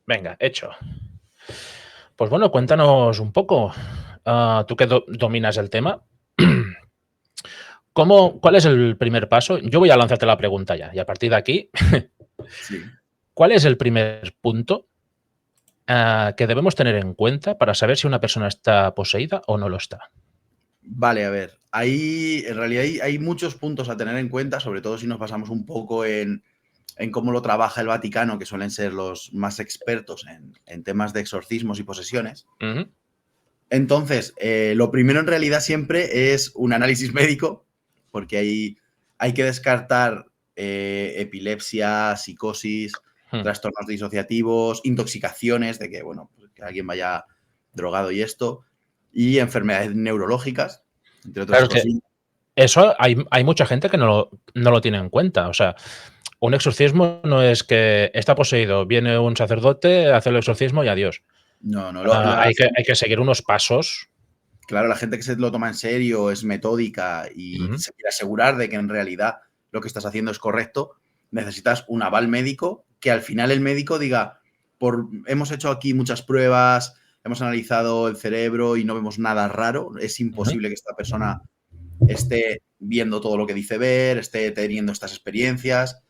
Venga, hecho. Pues bueno, cuéntanos un poco, tú que dominas el tema, ¿cuál es el primer paso? Yo voy a lanzarte la pregunta ya, y a partir de aquí, Sí. ¿cuál es el primer punto que debemos tener en cuenta para saber si una persona está poseída o no lo está? Vale, a ver, en realidad hay muchos puntos a tener en cuenta, sobre todo si nos basamos un poco en cómo lo trabaja el Vaticano, que suelen ser los más expertos en temas de exorcismos y posesiones. Ujú. Entonces, lo primero en realidad siempre es un análisis médico, porque hay que descartar epilepsia, psicosis, Mm. trastornos disociativos, intoxicaciones, de que, bueno, pues que alguien vaya drogado y esto, y enfermedades neurológicas, entre otras Claro, es que cosas. eso hay mucha gente que no lo tiene en cuenta. O sea, un exorcismo no es que está poseído, viene un sacerdote, hace el exorcismo y adiós. No, no, Hay que seguir unos pasos. claro, la gente que se lo toma en serio, es metódica y Ujú. se quiere asegurar de que en realidad lo que estás haciendo es correcto, necesitas un aval médico que al final el médico diga, hemos hecho aquí muchas pruebas, hemos analizado el cerebro y no vemos nada raro, es Ujú. imposible que esta persona esté viendo todo lo que dice ver, esté teniendo estas experiencias.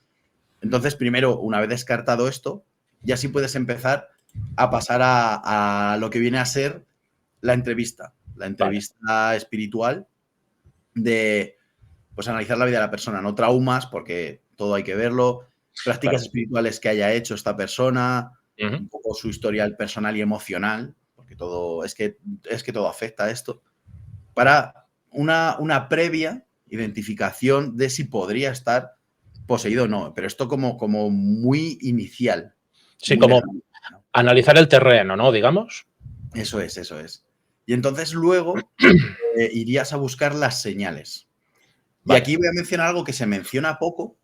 Entonces, primero, una vez descartado esto, ya sí puedes empezar a pasar a lo que viene a ser la Vale, entrevista espiritual de pues analizar la vida de la persona, no traumas, porque todo hay que verlo, prácticas claro. espirituales que haya hecho esta persona, Ujú. un poco su historial personal y emocional, porque todo es que todo afecta a esto, para una previa identificación de si podría estar poseído o no, pero esto como muy inicial, Sí, muy como lejano, ¿no? analizar el terreno, ¿no? Digamos. Eso es, eso es. Y entonces luego irías a buscar las señales. Y Vale. aquí voy a mencionar algo que se menciona poco,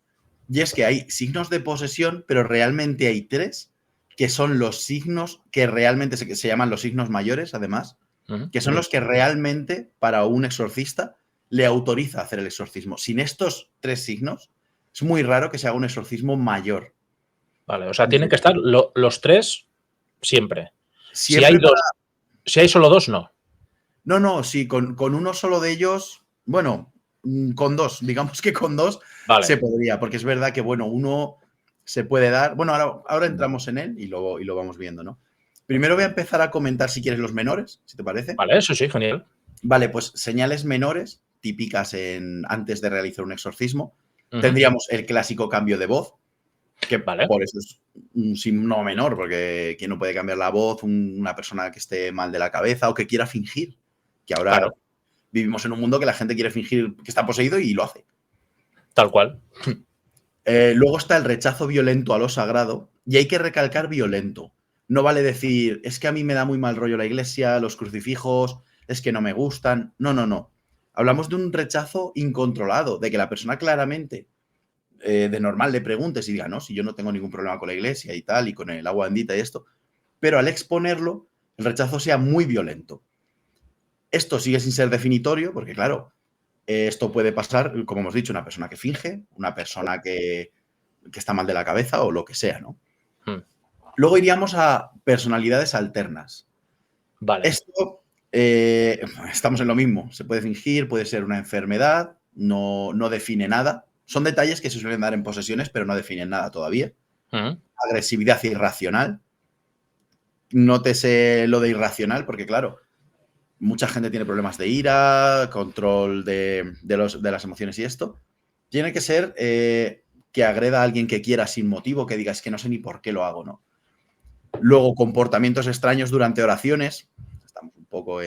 y es que hay signos de posesión, pero realmente hay tres, que son los signos que realmente que se llaman los signos mayores, además, Ujú. que son los que realmente para un exorcista le autoriza hacer el exorcismo. Sin estos tres signos, es muy raro que se haga un exorcismo mayor. Vale, o sea, tienen que estar los tres siempre. Si hay Siempre para... dos, si hay solo dos, no. No, no, sí, con uno solo de ellos, bueno, con dos, digamos que con dos se Vale. podría, porque es verdad que, bueno, uno se puede dar. Bueno, ahora entramos en él y lo vamos viendo, ¿no? Primero voy a empezar a comentar, si quieres, los menores, si te parece. Vale, eso sí, genial. Vale, pues señales menores, típicas antes de realizar un exorcismo. Ujú. Tendríamos el clásico cambio de voz, que Vale, por eso es un signo menor, porque ¿quién no puede cambiar la voz? Una persona que esté mal de la cabeza o que quiera fingir, que ahora claro, vivimos en un mundo que la gente quiere fingir que está poseído y lo hace. tal cual. Luego está el rechazo violento a lo sagrado, y hay que recalcar violento. No vale decir, es que a mí me da muy mal rollo la iglesia, los crucifijos, es que no me gustan. No, no, no. Hablamos de un rechazo incontrolado, de que la persona claramente, de normal, le preguntes y diga, no, si yo no tengo ningún problema con la iglesia y tal, y con el agua bendita y esto, pero al exponerlo, el rechazo sea muy violento. Esto sigue sin ser definitorio, porque claro, esto puede pasar, como hemos dicho, una persona que finge, una persona que está mal de la cabeza o lo que sea, ¿no? Mm. Luego iríamos a personalidades alternas. Vale, Esto, estamos en lo mismo. Se puede fingir, puede ser una enfermedad, no define nada. Son detalles que se suelen dar en posesiones, pero no definen nada todavía. mm, Agresividad irracional. Nótese lo de irracional, porque claro, mucha gente tiene problemas de ira, control de las emociones y esto. Tiene que ser que agreda a alguien que quiera sin motivo, que diga, es que no sé ni por qué lo hago, ¿no? Luego, comportamientos extraños durante oraciones. Estamos un poco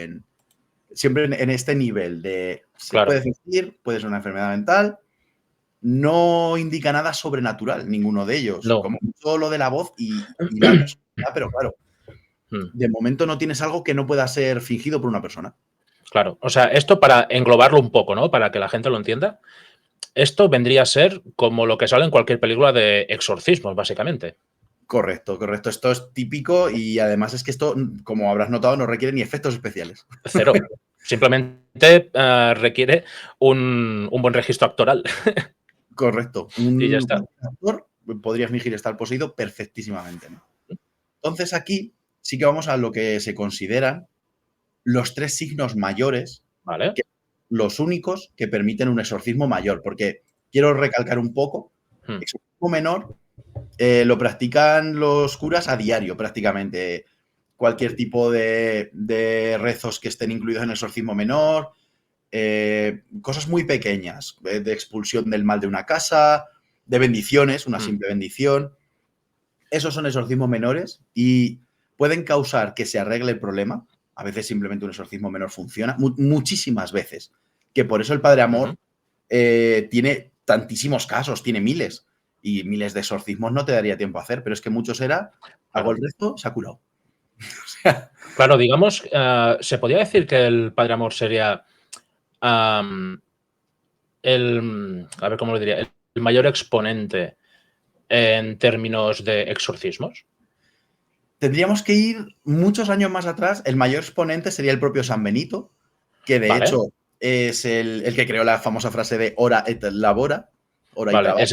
siempre en este nivel de, se claro. puede fingir, puede ser una enfermedad mental, no indica nada sobrenatural, ninguno de ellos, No. como mucho lo de la voz y la personalidad, pero claro, Mm, de momento no tienes algo que no pueda ser fingido por una persona. claro. O sea, esto para englobarlo un poco, ¿no? Para que la gente lo entienda. Esto vendría a ser como lo que sale en cualquier película de exorcismos, básicamente. Correcto, correcto. Esto es típico y además es que esto, como habrás notado, no requiere ni efectos especiales. Cero. Simplemente requiere un buen registro actoral. Correcto. Y ya está. Cualquier actor podría fingir estar poseído perfectísimamente, ¿no? Entonces aquí sí que vamos a lo que se consideran los 3 signos mayores, Vale. que los únicos que permiten un exorcismo mayor, porque quiero recalcar un poco, exorcismo menor lo practican los curas a diario prácticamente. Cualquier tipo de rezos que estén incluidos en el exorcismo menor, cosas muy pequeñas, de expulsión del mal de una casa, de bendiciones, una simple bendición. Esos son exorcismos menores y pueden causar que se arregle el problema. A veces simplemente un exorcismo menor funciona, muchísimas veces. Que por eso el Padre Amor tiene tantísimos casos, tiene miles. Y miles de exorcismos no te daría tiempo a hacer, pero es que muchos era, hago el resto, se ha curado. O sea, Claro, digamos, se podría decir que el Padre Amor sería a ver cómo lo diría, el mayor exponente en términos de exorcismos. tendríamos que ir muchos años más atrás. El mayor exponente sería el propio San Benito, que de Vale. hecho es el que creó la famosa frase de ora et labora, ora y Vale, trabaja.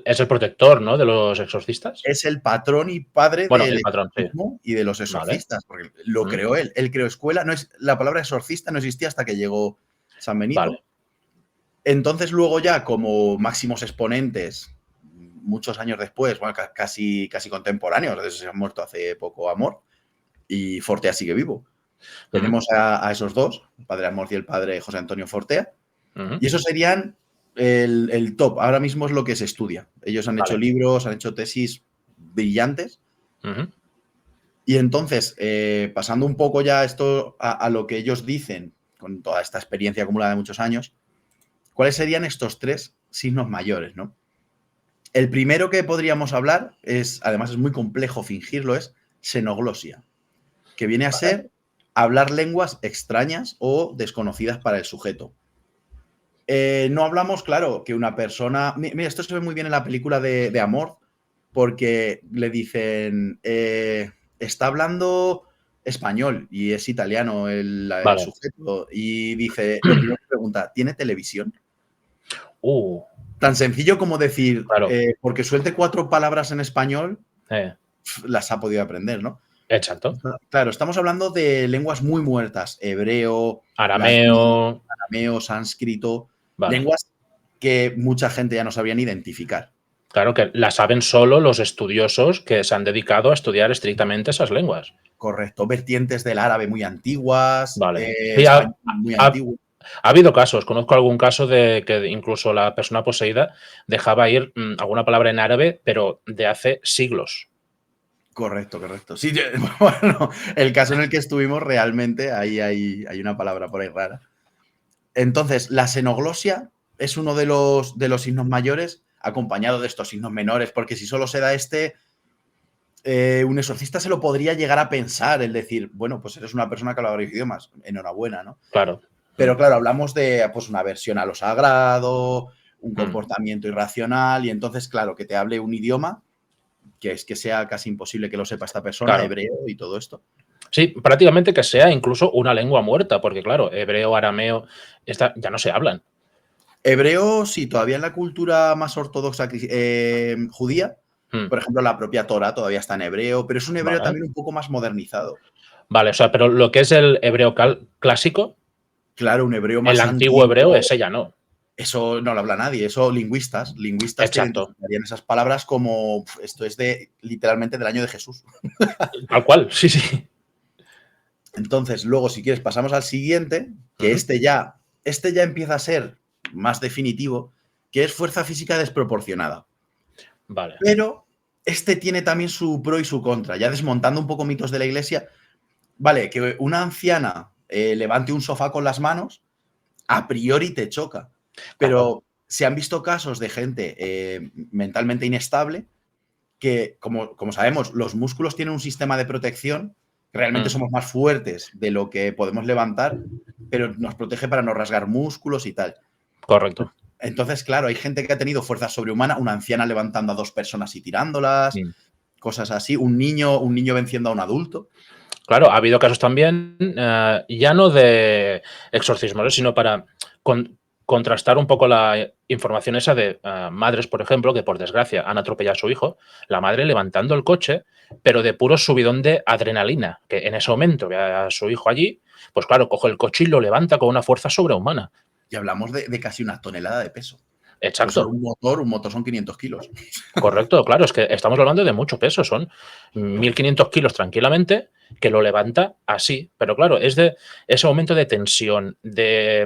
es el protector, ¿no?, de los exorcistas. Es el patrón y padre Bueno, del el patrón, sí. exorcismo y de los Vale. exorcistas, porque lo creó él. Él creó escuela. No es, la palabra exorcista no existía hasta que llegó San Benito. Vale. Entonces, luego ya, como máximos exponentes, muchos años después, bueno, casi contemporáneos, de eso se han muerto hace poco Amor, y Fortea sigue vivo. Tenemos a esos dos, el Padre Amor y el Padre José Antonio Fortea, y esos serían el top. Ahora mismo es lo que se estudia. Ellos han hecho libros, han hecho tesis brillantes. Y entonces, pasando un poco ya esto a lo que ellos dicen, con toda esta experiencia acumulada de muchos años, ¿cuáles serían estos 3 signos mayores, no? El primero que podríamos hablar además es muy complejo fingirlo, es xenoglosia, que viene a ser hablar lenguas extrañas o desconocidas para el sujeto. No hablamos, claro, que una persona... Mira, esto se ve muy bien en la película de Amor, porque le dicen, está hablando español y es italiano el sujeto, y dice, lo primero que pregunta, ¿tiene televisión? Tan sencillo como decir, porque suelte 4 palabras en español, las ha podido aprender, ¿no? Exacto. Claro, estamos hablando de lenguas muy muertas, hebreo, arameo, sánscrito, lenguas que mucha gente ya no sabría ni identificar. Claro, que las saben solo los estudiosos que se han dedicado a estudiar estrictamente esas lenguas. Correcto, vertientes del árabe muy antiguas, Sí, español muy antiguo. Ha habido casos, conozco algún caso de que incluso la persona poseída dejaba ir alguna palabra en árabe, pero de hace siglos. Correcto. Sí, bueno, el caso en el que estuvimos realmente, ahí hay una palabra por ahí rara. Entonces, la xenoglosia es uno de los signos mayores, acompañado de estos signos menores, porque si solo se da un exorcista se lo podría llegar a pensar, el decir, bueno, pues eres una persona que habla varios idiomas, enhorabuena, ¿no? Claro. Pero claro, hablamos de pues, una aversión a lo sagrado, un comportamiento irracional, y entonces, claro, que te hable un idioma, que es que sea casi imposible que lo sepa esta persona, hebreo y todo esto. Sí, prácticamente que sea incluso una lengua muerta, porque claro, hebreo, arameo, ya no se hablan. Hebreo, sí, todavía en la cultura más ortodoxa judía, por ejemplo, la propia Torah todavía está en hebreo, pero es un hebreo también un poco más modernizado. Vale, o sea, pero lo que es el hebreo clásico, claro, un hebreo más el antiguo hebreo, ese ya no. Eso no lo habla nadie, eso lingüistas te identificarían esas palabras como esto es literalmente del año de Jesús. Tal cual, sí. Entonces, luego, si quieres, pasamos al siguiente, que este ya empieza a ser más definitivo, que es fuerza física desproporcionada. Vale. Pero este tiene también su pro y su contra, ya desmontando un poco mitos de la iglesia. Vale, que una anciana levante un sofá con las manos, a priori te choca. Pero se han visto casos de gente mentalmente inestable que, como sabemos, los músculos tienen un sistema de protección. Realmente somos más fuertes de lo que podemos levantar, pero nos protege para no rasgar músculos y tal. Correcto. Entonces, claro, hay gente que ha tenido fuerza sobrehumana, una anciana levantando a 2 personas y tirándolas, cosas así, un niño venciendo a un adulto. Claro, ha habido casos también, ya no de exorcismos, sino con contrastar un poco la información esa de madres, por ejemplo, que por desgracia han atropellado a su hijo, la madre levantando el coche, pero de puro subidón de adrenalina, que en ese momento ve a su hijo allí, pues claro, coge el coche y lo levanta con una fuerza sobrehumana. Y hablamos de casi una tonelada de peso. Exacto. Un motor son 500 kilos. Correcto, claro, es que estamos hablando de mucho peso, son 1.500 kilos tranquilamente, que lo levanta así. Pero claro, es de ese momento de tensión, de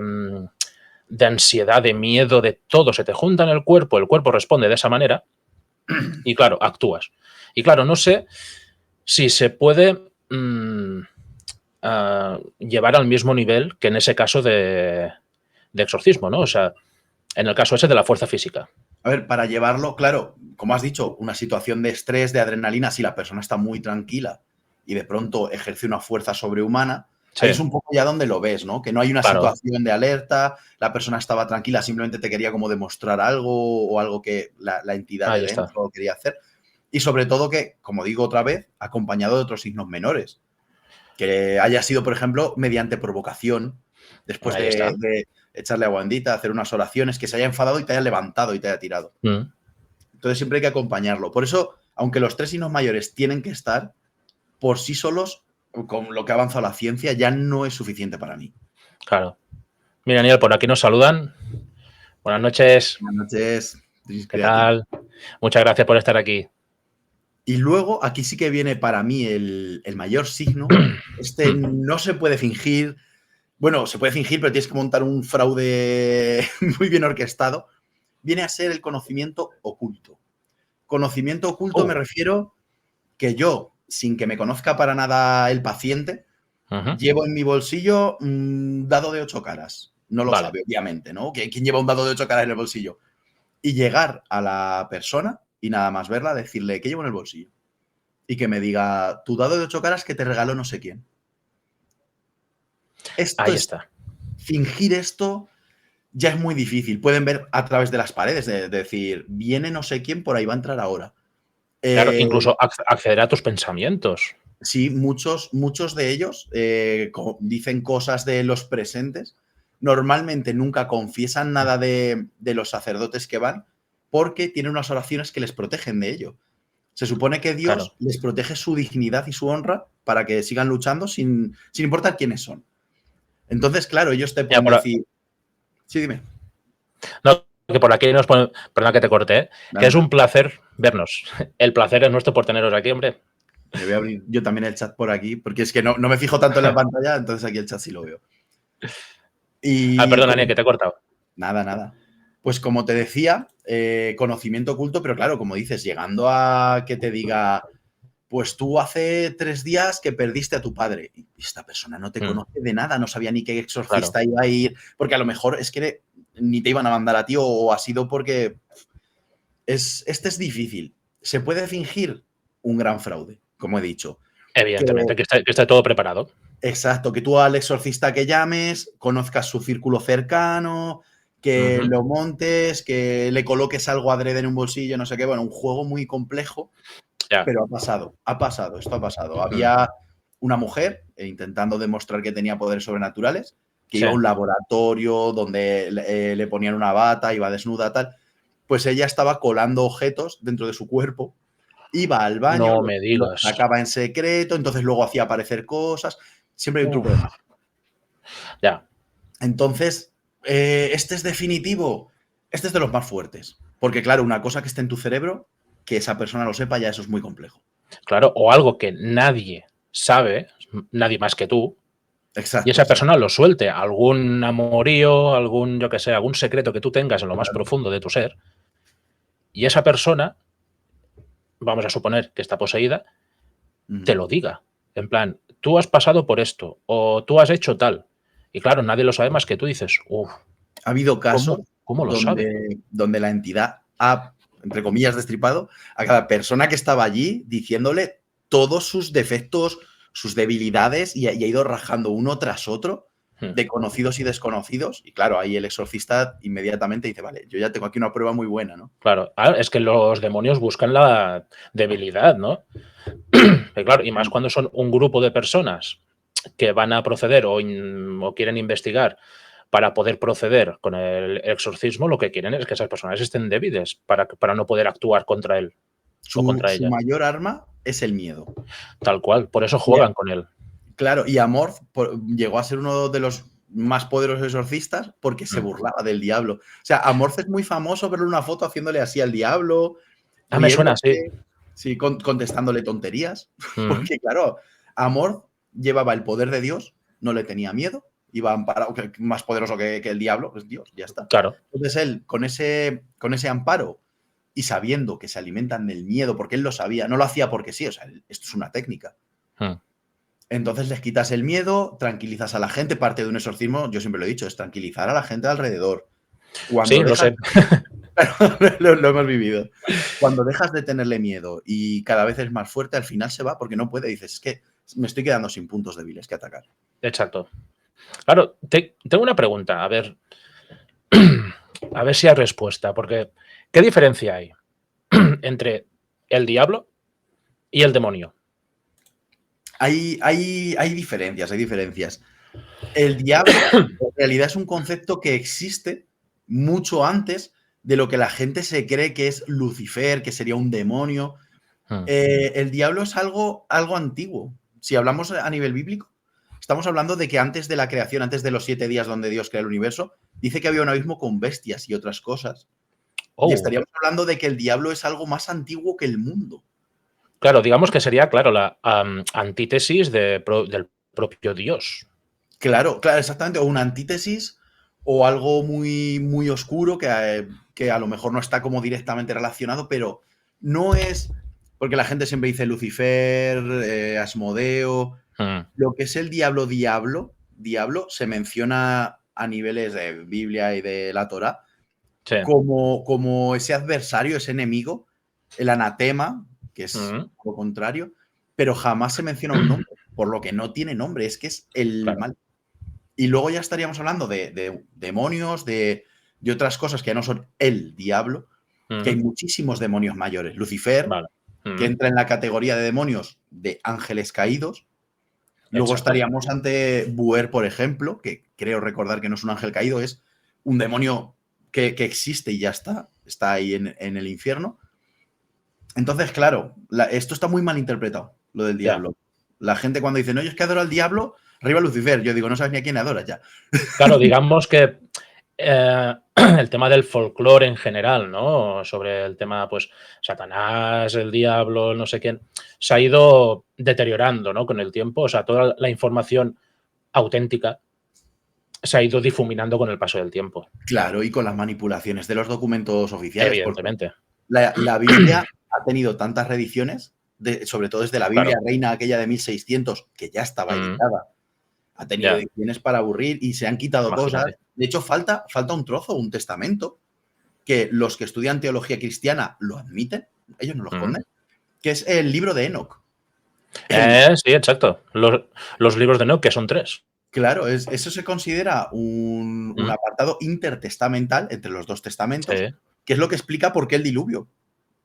ansiedad, de miedo, de todo. Se te junta en el cuerpo responde de esa manera y claro, actúas. Y claro, no sé si se puede llevar al mismo nivel que en ese caso de exorcismo, ¿no? O sea, en el caso ese de la fuerza física. A ver, para llevarlo, claro, como has dicho, una situación de estrés, de adrenalina, si la persona está muy tranquila y de pronto ejerce una fuerza sobrehumana, Sí. ahí es un poco ya donde lo ves, ¿no? Que no hay una Claro. situación de alerta, la persona estaba tranquila, simplemente te quería como demostrar algo o algo que la entidad Ahí de está. dentro quería hacer. Y sobre todo que, como digo otra vez, acompañado de otros signos menores. Que haya sido, por ejemplo, mediante provocación, después Ahí está. de echarle agua bendita, hacer unas oraciones, que se haya enfadado y te haya levantado y te haya tirado. Mm. Entonces siempre hay que acompañarlo. Por eso, aunque los 3 signos mayores tienen que estar, por sí solos, con lo que ha avanzado la ciencia, ya no es suficiente para mí. Claro. Mira, Daniel, por aquí nos saludan. Buenas noches. Buenas noches. ¿Qué tal? Muchas gracias por estar aquí. Y luego, aquí sí que viene para mí el mayor signo. Este no se puede fingir. Bueno, se puede fingir, pero tienes que montar un fraude muy bien orquestado. Viene a ser el conocimiento oculto. Conocimiento oculto me refiero que yo, sin que me conozca para nada el paciente, llevo en mi bolsillo un dado de 8 caras. No lo sabe, obviamente, ¿no? ¿Quién lleva un dado de 8 caras en el bolsillo? Y llegar a la persona y nada más verla, decirle, ¿qué llevo en el bolsillo? Y que me diga, tu dado de 8 caras que te regaló no sé quién. Ahí está. Fingir esto ya es muy difícil. Pueden ver a través de las paredes, de decir, viene no sé quién, por ahí va a entrar ahora. Claro, incluso acceder a tus pensamientos. Sí, muchos de ellos dicen cosas de los presentes. Normalmente nunca confiesan nada de los sacerdotes que van porque tienen unas oraciones que les protegen de ello. Se supone que Dios les protege su dignidad y su honra para que sigan luchando sin importar quiénes son. Entonces, claro, ellos te pueden decir... Sí, dime. No, que por aquí nos ponen... Perdón que te corté, que es un placer vernos. El placer es nuestro por teneros aquí, hombre. Me voy a abrir yo también el chat por aquí, porque es que no me fijo tanto en la pantalla, entonces aquí el chat sí lo veo. Perdón, Daniel, que te he cortado. Nada. Pues como te decía, conocimiento oculto, pero claro, como dices, llegando a que te diga, pues tú hace 3 días que perdiste a tu padre. Y esta persona no te conoce de nada, no sabía ni qué exorcista iba a ir, porque a lo mejor es que ni te iban a mandar a ti o ha sido porque... Este es difícil. Se puede fingir un gran fraude, como he dicho. Evidentemente, que esté todo preparado. Exacto, que tú al exorcista que llames, conozcas su círculo cercano, que lo montes, que le coloques algo adrede en un bolsillo, no sé qué. Bueno, un juego muy complejo, pero ha pasado, esto ha pasado. Había una mujer intentando demostrar que tenía poderes sobrenaturales, que iba a un laboratorio donde le ponían una bata, iba desnuda, tal. Pues ella estaba colando objetos dentro de su cuerpo, iba al baño, No me digas. los sacaba en secreto, entonces luego hacía aparecer cosas. Siempre hay un truco de magia. Ya. Entonces, ¿este es definitivo? Este es de los más fuertes. Porque, claro, una cosa que esté en tu cerebro, que esa persona lo sepa, ya eso es muy complejo. Claro, o algo que nadie sabe, nadie más que tú, exacto, y esa persona lo suelte, algún amorío, algún, yo que sé, algún secreto que tú tengas en lo más profundo de tu ser, y esa persona, vamos a suponer que está poseída, te lo diga. En plan, tú has pasado por esto, o tú has hecho tal. Y claro, nadie lo sabe más que tú. Dices, uff. Ha habido casos ¿Cómo lo sabe? donde la entidad ha, entre comillas, destripado a cada persona que estaba allí diciéndole todos sus defectos, sus debilidades y ha ido rajando uno tras otro de conocidos y desconocidos. Y claro, ahí el exorcista inmediatamente dice, vale, yo ya tengo aquí una prueba muy buena, ¿no? Claro, es que los demonios buscan la debilidad, ¿no? Pero claro, y más cuando son un grupo de personas que van a proceder o quieren investigar para poder proceder con el exorcismo, lo que quieren es que esas personas estén débiles para no poder actuar contra él o contra Su ella. mayor arma es el miedo. Tal cual. Por eso Y juegan con él. claro, y Amorth llegó a ser uno de los más poderosos exorcistas porque se Mm. burlaba del diablo. O sea, Amorth es muy famoso verle una foto haciéndole así al diablo, Ah, me suena así. riéndose, sí, contestándole tonterías. Mm. Porque, claro, Amorth llevaba el poder de Dios, no le tenía miedo, iba amparado, más poderoso que el diablo, es Dios, ya está. Claro. Entonces él, con ese amparo y sabiendo que se alimentan del miedo, porque él lo sabía, no lo hacía porque sí, o sea, esto es una técnica. Mm. Entonces les quitas el miedo, tranquilizas a la gente. Parte de un exorcismo, yo siempre lo he dicho, es tranquilizar a la gente alrededor. Cuando Sí, lo dejas, sé. lo hemos vivido. Cuando dejas de tenerle miedo y cada vez es más fuerte, al final se va porque no puede. Dices, es que me estoy quedando sin puntos débiles que atacar. Exacto. Claro, tengo una pregunta, a ver si hay respuesta, porque ¿qué diferencia hay entre el diablo y el demonio? Hay diferencias, hay diferencias. El diablo en realidad es un concepto que existe mucho antes de lo que la gente se cree que es Lucifer, que sería un demonio. Mm. El diablo es algo antiguo. Si hablamos a nivel bíblico, estamos hablando de que antes de la creación, antes de los 7 días donde Dios crea el universo, dice que había un abismo con bestias y otras cosas. Y Oh, estaríamos hablando de que el diablo es algo más antiguo que el mundo. claro, digamos que sería, claro, la antítesis del propio Dios. Claro, claro, exactamente. O una antítesis o algo muy, muy oscuro que a lo mejor no está como directamente relacionado, pero no es. Porque la gente siempre dice Lucifer, Asmodeo. Mm. Lo que es el diablo se menciona a niveles de Biblia y de la Torá Sí. como ese adversario, ese enemigo, el anatema, que es Mm. lo contrario, pero jamás se menciona un nombre, por lo que no tiene nombre, es que es el Claro. mal. Y luego ya estaríamos hablando de demonios, de otras cosas que ya no son el diablo, que hay Mm. muchísimos demonios mayores. Lucifer, Vale. que Mm. entra en la categoría de demonios de ángeles caídos. Luego Exacto. estaríamos ante Buer, por ejemplo, que creo recordar que no es un ángel caído, es un demonio que existe y ya está ahí en el infierno. Entonces, claro, esto está muy mal interpretado, lo del Ya. diablo. La gente cuando dice, no, yo es que adoro al diablo, arriba Lucifer. Yo digo, no sabes ni a quién adoras ya. Claro, digamos que el tema del folclore en general, ¿no? Sobre el tema, pues, Satanás, el diablo, no sé quién, se ha ido deteriorando, ¿no? Con el tiempo. O sea, toda la información auténtica se ha ido difuminando con el paso del tiempo. Claro, y con las manipulaciones de los documentos oficiales, porque Evidentemente. la Biblia ha tenido tantas reediciones, sobre todo desde la Biblia Claro. Reina aquella de 1600, que ya estaba Mm. editada. Ha tenido Ya, ediciones para aburrir y se han quitado cosas. imagínate. De hecho, falta un trozo, un testamento, que los que estudian teología cristiana lo admiten, ellos no lo Mm. esconden, que es el libro de Enoch. El, Sí, exacto. Los libros de Enoch, que son 3. claro, eso se considera un Mm. apartado intertestamental entre los dos testamentos, Sí, que es lo que explica por qué el diluvio.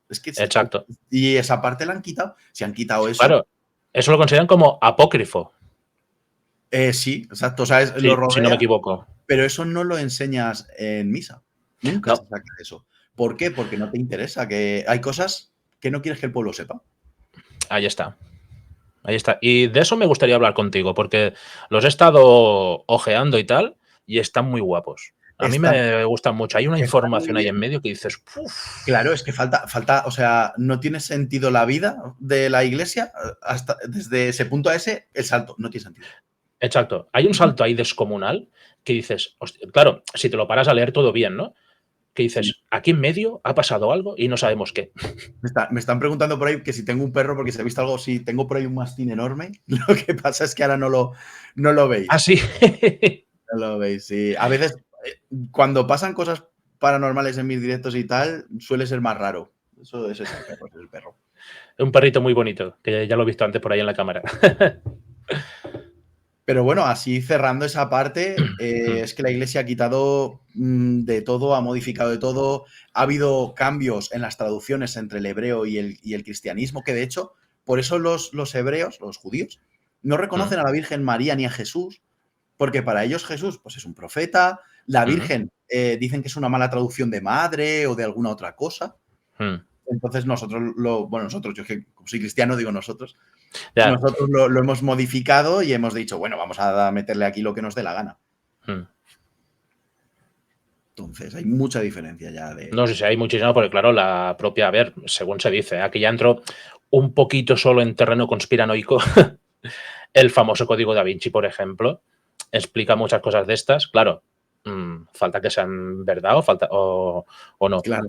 Es que exacto. y esa parte la han quitado. Si han quitado eso, Claro, eso lo consideran como apócrifo, sí, exacto. O sea, lo si no me rodea, equivoco. pero eso no lo enseñas en misa. Nunca se No, saca eso. ¿Por qué? Porque no te interesa, que hay cosas que no quieres que el pueblo sepa. ahí está. Ahí está. Y de eso me gustaría hablar contigo, porque los he estado ojeando y tal, y están muy guapos. A mí Están, me gustan mucho. Hay una están muy información ahí en bien. medio que dices, "Uf". Claro, es que falta, o sea, no tiene sentido la vida de la iglesia hasta desde ese punto a ese, el salto, no tiene sentido. Exacto. Hay un salto ahí descomunal que dices, "Hostia", claro, si te lo paras a leer todo bien, ¿no? Que Sí. dices, aquí en medio ha pasado algo y no sabemos qué. Me están preguntando por ahí que si tengo un perro, porque si he visto algo, si tengo por ahí un mastín enorme. Lo que pasa es que ahora no lo Ah, veis. sí. No lo veis, sí. A veces, cuando pasan cosas paranormales en mis directos y tal, suele ser más raro. Eso es el perro, ese es el perro. Un perrito muy bonito, que ya lo he visto antes por ahí en la cámara. Pero bueno, así cerrando esa parte, es que la iglesia ha quitado de todo, ha modificado de todo. Ha habido cambios en las traducciones entre el hebreo y el cristianismo, que de hecho, por eso los hebreos, los judíos, no reconocen a la Virgen María ni a Jesús, Porque para ellos Jesús pues es un profeta, la Ujú, Virgen dicen que es una mala traducción de madre o de alguna otra cosa. mm. Entonces nosotros, nosotros, yo que como soy cristiano digo nosotros Ya. lo hemos modificado y hemos dicho, bueno, vamos a meterle aquí lo que nos dé la gana. Mm. Entonces hay mucha diferencia ya de... No sé si hay muchísimo, porque claro, la propia, a ver, según se dice, aquí ya entro un poquito solo en terreno conspiranoico. El famoso código Da Vinci, por ejemplo, explica muchas cosas de estas. Claro, falta que sean verdad o no. Claro.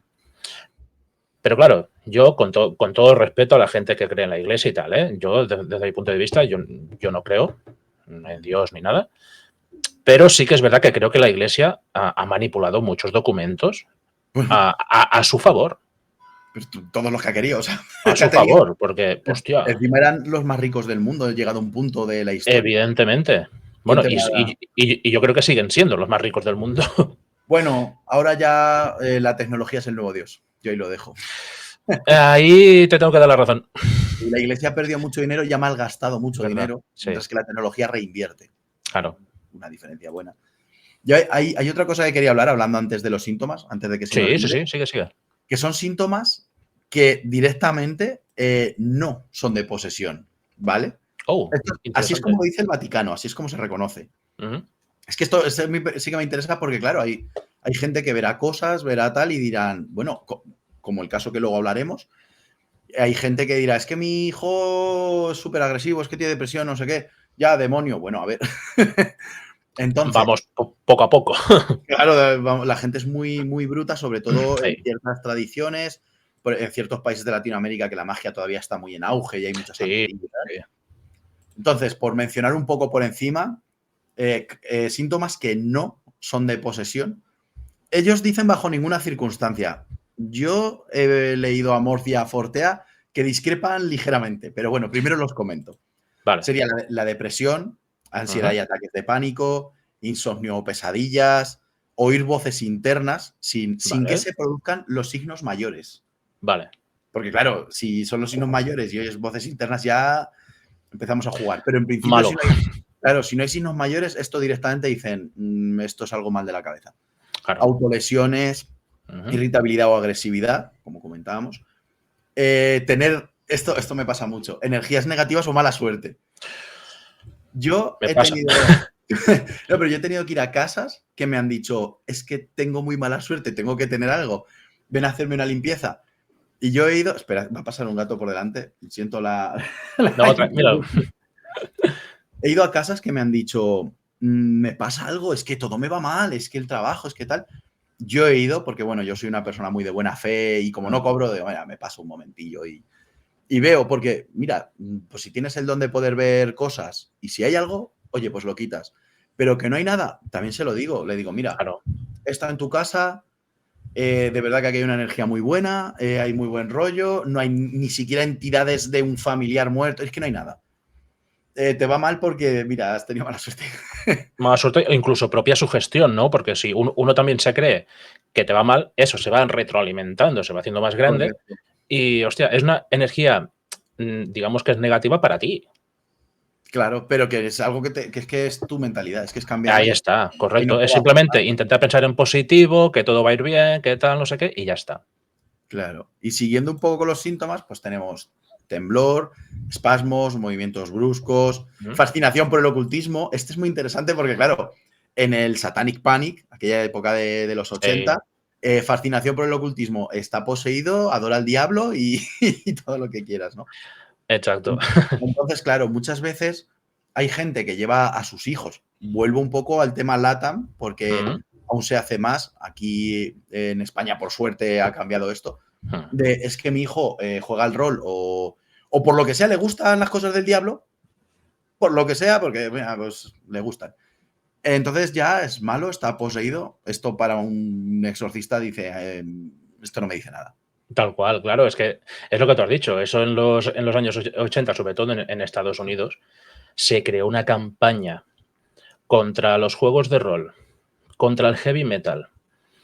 Pero claro, yo con todo respeto a la gente que cree en la iglesia y tal, ¿eh? Yo desde mi punto de vista, yo no creo en Dios ni nada, pero sí que es verdad que creo que la iglesia ha manipulado muchos documentos Bueno, a su favor. pues todos los que ha querido, o sea, A que su ha tenido. favor, porque, hostia, Encima eran los más ricos del mundo, he llegado a un punto de la historia. evidentemente. ¿Quién Bueno, te va a... y yo creo que siguen siendo los más ricos del mundo. Bueno, ahora ya la tecnología es el nuevo Dios. Yo ahí lo dejo. Ahí te tengo que dar la razón. Y la iglesia ha perdido mucho dinero y ha malgastado mucho ¿Verdad? dinero, Sí, mientras que la tecnología reinvierte. claro. Una diferencia buena. Y hay otra cosa que quería hablar, hablando antes de los síntomas, antes de que se me Sí, sí, olvide, sí, sigue. que son síntomas que directamente no son de posesión, ¿vale? Oh, Así es interesante. como dice el Vaticano, así es como se reconoce. Ujú. Es que esto sí que me interesa porque, claro, hay gente que verá cosas, verá tal y dirán, bueno, como el caso que luego hablaremos, hay gente que dirá, es que mi hijo es súper agresivo, es que tiene depresión, no sé qué. Ya, demonio. Bueno, a ver. Entonces, Vamos poco a poco. claro, la gente es muy, muy bruta, sobre todo en Sí, ciertas tradiciones, en ciertos países de Latinoamérica que la magia todavía está muy en auge y hay mucha sí, santería y tal. sí. Entonces, por mencionar un poco por encima, síntomas que no son de posesión. Ellos dicen bajo ninguna circunstancia. Yo he leído a Morcia Fortea que discrepan ligeramente, pero bueno, primero los comento. Vale. Sería la depresión, ansiedad Ujú. y ataques de pánico, insomnio o pesadillas, oír voces internas sin que Vale, se produzcan los signos mayores. vale. Porque claro, si son los signos mayores y oyes voces internas ya empezamos a jugar. Pero en principio, Malo. claro, si no hay signos mayores, esto directamente dicen, esto es algo mal de la cabeza. Claro. Autolesiones, Ujú. irritabilidad o agresividad, como comentábamos. Esto me pasa mucho, energías negativas o mala suerte. Yo Me he pasa. tenido, no, pero yo he tenido que ir a casas que me han dicho, es que tengo muy mala suerte, tengo que tener algo, ven a hacerme una limpieza. Y yo he ido, espera, va a pasar un gato por delante, siento No, mira, He ido a casas que me han dicho, me pasa algo, es que todo me va mal, es que el trabajo, es que tal. Yo he ido porque, bueno, yo soy una persona muy de buena fe y como no cobro, digo, mira, me paso un momentillo y veo, porque, mira, pues si tienes el don de poder ver cosas y si hay algo, oye, pues lo quitas. Pero que no hay nada, también se lo digo, le digo, mira, claro. he estado en tu casa, de verdad que aquí hay una energía muy buena, hay muy buen rollo, no hay ni siquiera entidades de un familiar muerto, es que no hay nada. Te va mal porque, mira, has tenido mala suerte. Mala suerte o incluso propia sugestión, ¿no? Porque si uno también se cree que te va mal, eso se va retroalimentando, se va haciendo más grande Correcto. y, hostia, es una energía, digamos que es negativa para ti. Claro, pero que es algo que es tu mentalidad, es que es cambiarla Ahí y está, no correcto. te Es va a pasar. simplemente intentar pensar en positivo, que todo va a ir bien, que tal, no sé qué, y ya está. Claro. Y siguiendo un poco con los síntomas, pues tenemos temblor, espasmos, movimientos bruscos, Ujú. fascinación por el ocultismo. Este es muy interesante porque, claro, en el Satanic Panic, aquella época de los 80, fascinación por el ocultismo está poseído, adora al diablo y todo lo que quieras, ¿no? Exacto. Entonces, claro, muchas veces hay gente que lleva a sus hijos. Vuelvo un poco al tema LATAM, porque Ujú, aún se hace más. Aquí en España, por suerte, ha cambiado esto. ujú. Es que mi hijo juega el rol o por lo que sea le gustan las cosas del diablo, por lo que sea, porque mira, pues le gustan. Entonces ya es malo, está poseído. Esto para un exorcista dice, esto no me dice nada. Tal cual, claro, es que es lo que tú has dicho. Eso en los años 80, sobre todo en Estados Unidos, se creó una campaña contra los juegos de rol, contra el heavy metal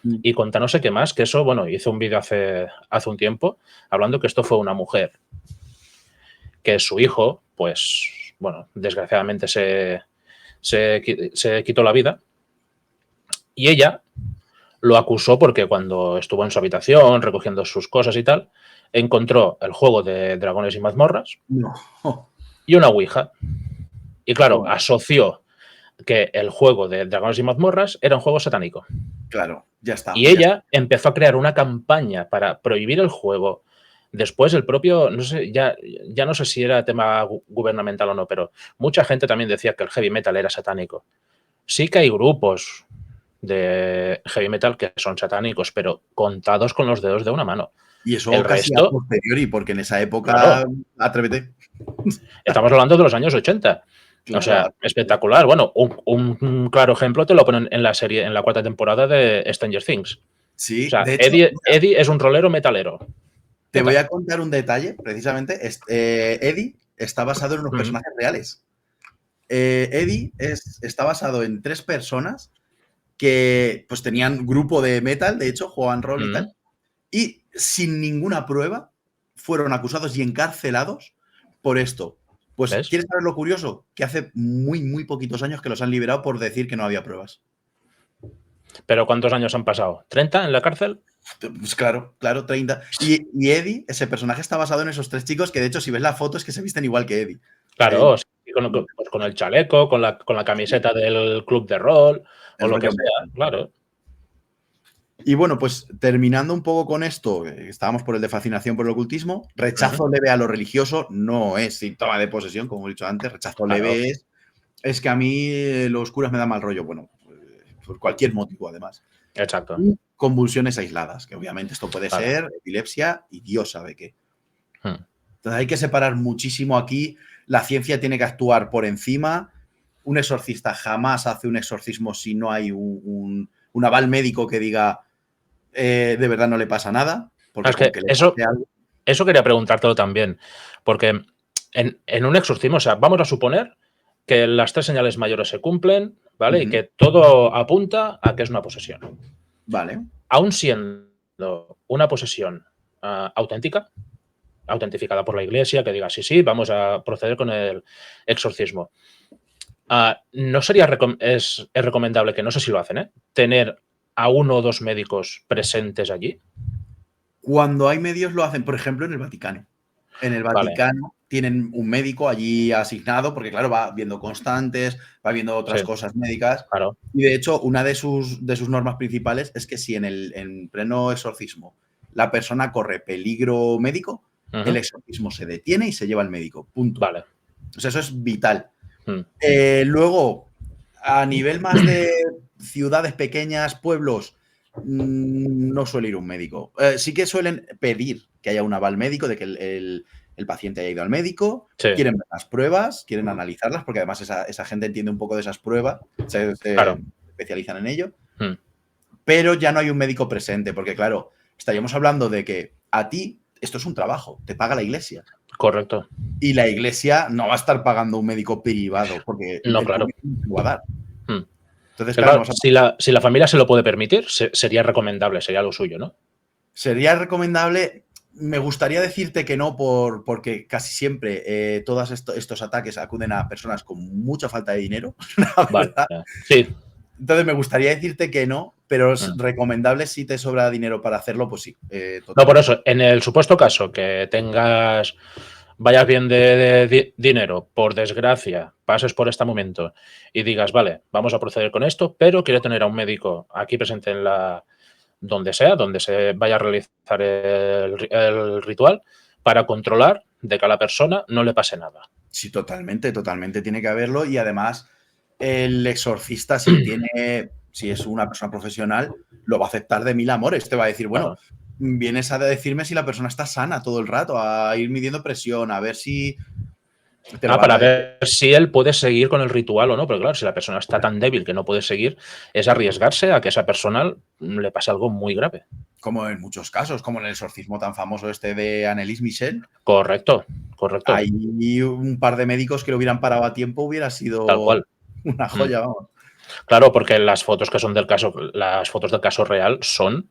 Mm. y contra no sé qué más, que eso, bueno, hice un vídeo hace un tiempo hablando que esto fue una mujer, que su hijo, pues, bueno, desgraciadamente se se quitó la vida y ella lo acusó porque cuando estuvo en su habitación recogiendo sus cosas y tal, encontró el juego de Dragones y Mazmorras No. y una ouija. Y claro, Oh, asoció que el juego de Dragones y Mazmorras era un juego satánico. claro, ya está. Y ella empezó a crear una campaña para prohibir el juego. Después el propio, no sé, ya no sé si era tema gubernamental o no, pero mucha gente también decía que el heavy metal era satánico. Sí que hay grupos de heavy metal que son satánicos, pero contados con los dedos de una mano. Y eso El casi a resto, posteriori, porque en esa época, claro, atrévete. estamos hablando de los años 80. O sea, Claro, espectacular. Bueno, un claro ejemplo te lo ponen en la serie, en la 4ª temporada de Stranger Things. O sí, sea, de hecho, Eddie es un rolero metalero. te voy Total. a contar un detalle, precisamente. Eddie está basado en unos personajes reales. Eddie está basado en 3 personas que pues tenían grupo de metal, de hecho, jugaban rol y tal, y sin ninguna prueba fueron acusados y encarcelados por esto. Pues, ¿Ves? ¿quieres saber lo curioso? Que hace muy, muy poquitos años que los han liberado por decir que no había pruebas. Pero ¿cuántos años han pasado? ¿30 en la cárcel? Pues claro, 30. Y Eddie, ese personaje está basado en esos 3 chicos que, de hecho, si ves la foto es que se visten igual que Eddie. Claro, sí, pues con el chaleco, con la camiseta del club de rol o El lo que rollo sea, metal. claro. Y bueno, pues terminando un poco con esto, estábamos por el de fascinación por el ocultismo, rechazo leve a lo religioso no es síntoma de posesión, como he dicho antes, rechazo Claro, leve es que a mí los curas me dan mal rollo, bueno, por cualquier motivo además. exacto. Y convulsiones aisladas, que obviamente esto puede Claro. ser epilepsia y Dios sabe qué. Hmm. Entonces hay que separar muchísimo aquí, la ciencia tiene que actuar por encima, un exorcista jamás hace un exorcismo si no hay un aval médico que diga de verdad no le pasa nada, porque Es que le pase algo. eso quería preguntártelo también, porque en un exorcismo, o sea, vamos a suponer que las 3 señales mayores se cumplen, ¿vale? Y que todo apunta a que es una posesión. Vale. Aún siendo una posesión auténtica, autentificada por la Iglesia, que diga, sí, vamos a proceder con el exorcismo. No sería es recomendable, que no sé si lo hacen, tener a 1 o 2 médicos presentes allí. Cuando hay medios lo hacen, por ejemplo, en el Vaticano. En el Vale, Vaticano tienen un médico allí asignado, porque claro, va viendo constantes, va viendo otras sí, cosas médicas. claro. Y de hecho, una de sus normas principales es que si en pleno exorcismo la persona corre peligro médico, el exorcismo se detiene y se lleva al médico. Punto. Vale. O sea, eso es vital. Mm. Luego, a nivel más de ciudades pequeñas, pueblos, no suele ir un médico. Sí que suelen pedir que haya un aval médico, de que el paciente haya ido al médico, Sí, quieren ver las pruebas, quieren analizarlas, porque además esa gente entiende un poco de esas pruebas, se claro. especializan en ello, Mm. pero ya no hay un médico presente, porque claro, estaríamos hablando de que a ti esto es un trabajo, te paga la iglesia. Correcto. Y la iglesia no va a estar pagando un médico privado, porque No, el claro. público no lo va a dar. Mm. Entonces, Que claro, claro, vamos a si la familia se lo puede permitir, sería recomendable, sería lo suyo, ¿no? sería recomendable. Me gustaría decirte que no, porque casi siempre todos estos ataques acuden a personas con mucha falta de dinero, la Vale. verdad. Sí. Entonces, me gustaría decirte que no, pero es recomendable si te sobra dinero para hacerlo, pues sí. No, por eso, en el supuesto caso que vayas bien de dinero, por desgracia, pases por este momento y digas, vale, vamos a proceder con esto, pero quiero tener a un médico aquí presente donde se vaya a realizar el ritual, para controlar de que a la persona no le pase nada. Sí, totalmente, totalmente tiene que haberlo. Y además, el exorcista, si es una persona profesional, lo va a aceptar de mil amores. Te va a decir, bueno, Claro. vienes a decirme si la persona está sana todo el rato, a ir midiendo presión, a ver si te lo va a Para agradecer. ver si él puede seguir con el ritual o no, porque claro, si la persona está tan débil que no puede seguir, es arriesgarse a que a esa persona le pase algo muy grave. Como en muchos casos, como en el exorcismo tan famoso este de Annelies Michel. Correcto. Hay un par de médicos que lo hubieran parado a tiempo, hubiera Tal sido cual. una joya, vamos. Claro, porque las fotos que son las fotos del caso real son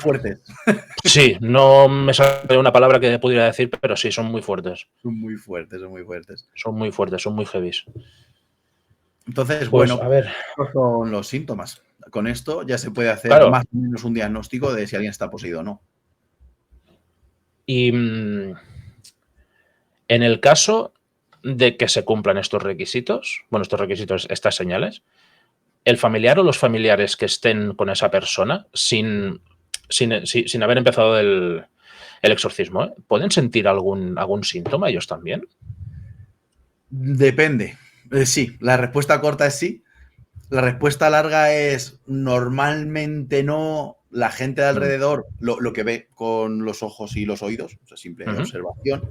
fuertes. Sí, no me sale una palabra que pudiera decir, pero sí, son muy fuertes. Son muy fuertes, son muy fuertes. Son muy fuertes, son muy heavies. Entonces, Pues, bueno, a ver, estos son los síntomas. Con esto ya se puede hacer claro, más o menos un diagnóstico de si alguien está poseído o no. y en el caso de que se cumplan estos requisitos, bueno, estos requisitos, estas señales, el familiar o los familiares que estén con esa persona sin haber empezado el exorcismo, ¿eh? ¿Pueden sentir algún síntoma ellos también? Depende. Sí, la respuesta corta es sí. La respuesta larga es normalmente no. La gente de Mm. alrededor lo que ve con los ojos y los oídos, o sea, simple Ujú. observación.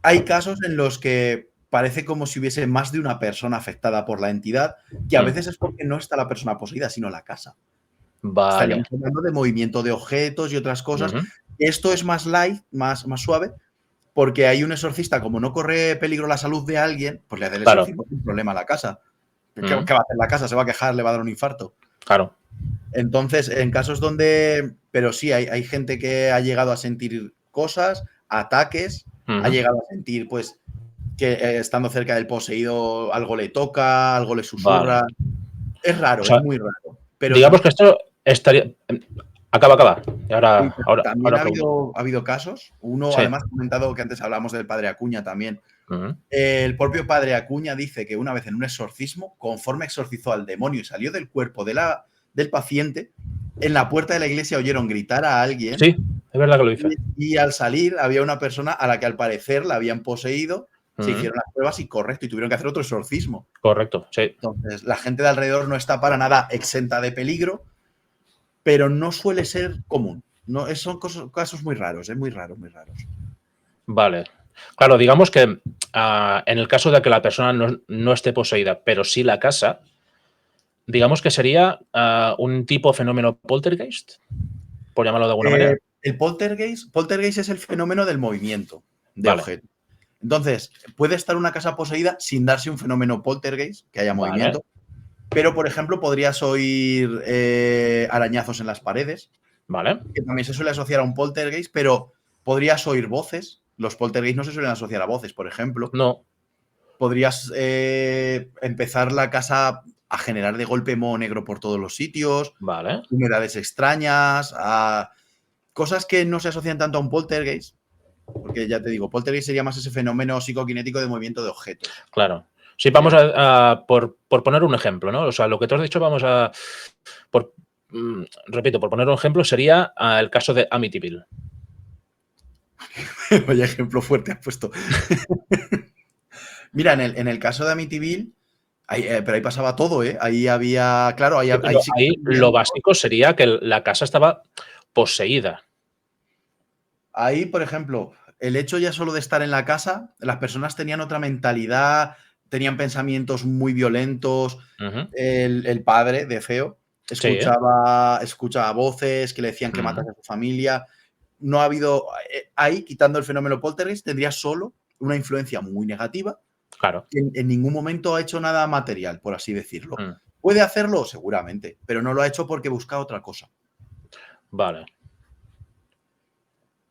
Hay casos en los que parece como si hubiese más de una persona afectada por la entidad, que a Mm. veces es porque no está la persona poseída, sino la casa. Vale. Estaríamos hablando de movimiento de objetos y otras cosas. Ujú. Esto es más light, más suave, porque hay un exorcista, como no corre peligro la salud de alguien, pues le hace el Claro. exorcismo sin problema a la casa. ¿Qué Ujú. va a hacer la casa? ¿Se va a quejar? ¿Le va a dar un infarto? Claro. Entonces, en casos donde. Pero sí, hay gente que ha llegado a sentir cosas, ataques, ha Ujú. llegado a sentir, pues, que estando cerca del poseído algo le toca, algo le Vale. susurra. Es O raro, es sea, muy raro. Pero digamos que esto estaría. Acaba. Y sí, también ahora ha pregunto. habido casos. Uno, Sí. además, comentado que antes hablamos del padre Acuña también. Ujú. El propio padre Acuña dice que una vez en un exorcismo, conforme exorcizó al demonio y salió del cuerpo del paciente, en la puerta de la iglesia oyeron gritar a alguien Sí, es verdad que lo dice. y al salir había una persona a la que al parecer la habían poseído, se Ujú. hicieron las pruebas y correcto, y tuvieron que hacer otro exorcismo. Correcto, sí. Entonces, la gente de alrededor no está para nada exenta de peligro, pero no suele ser común. No, son casos muy raros, muy raros, muy raros. Vale. Claro, digamos que en el caso de que la persona no esté poseída, pero sí la casa, digamos que sería un tipo fenómeno poltergeist, por llamarlo de alguna manera. El poltergeist es el fenómeno del movimiento de Vale, objetos. Entonces, puede estar una casa poseída sin darse un fenómeno poltergeist, que haya vale. movimiento, pero, por ejemplo, podrías oír arañazos en las paredes, Vale. que también se suele asociar a un poltergeist, pero podrías oír voces. Los poltergeist no se suelen asociar a voces, por ejemplo. No. Podrías empezar la casa a generar de golpe moho negro por todos los sitios, Vale. humedades extrañas, a cosas que no se asocian tanto a un poltergeist, porque ya te digo, poltergeist sería más ese fenómeno psicoquinético de movimiento de objetos. Claro. Sí, vamos por poner un ejemplo, ¿no? O sea, lo que tú has dicho, repito, por poner un ejemplo, sería el caso de Amityville. Vaya ejemplo fuerte has puesto. Mira, en el caso de Amityville, pero ahí pasaba todo, ¿eh? Ahí había, claro, ahí, Sí, ahí pero sí que ahí se lo movían cosas. básico sería que la casa estaba poseída. Ahí, por ejemplo, el hecho ya solo de estar en la casa, las personas tenían otra mentalidad, tenían pensamientos muy violentos. Ujú. El padre de Feo Sí. escuchaba voces que le decían que Ujú. matase a su familia. No ha habido. Ahí, quitando el fenómeno poltergeist, tendría solo una influencia muy negativa Claro. que en ningún momento ha hecho nada material, por así decirlo. Mm. ¿Puede hacerlo? Seguramente, pero no lo ha hecho porque busca otra cosa. Vale.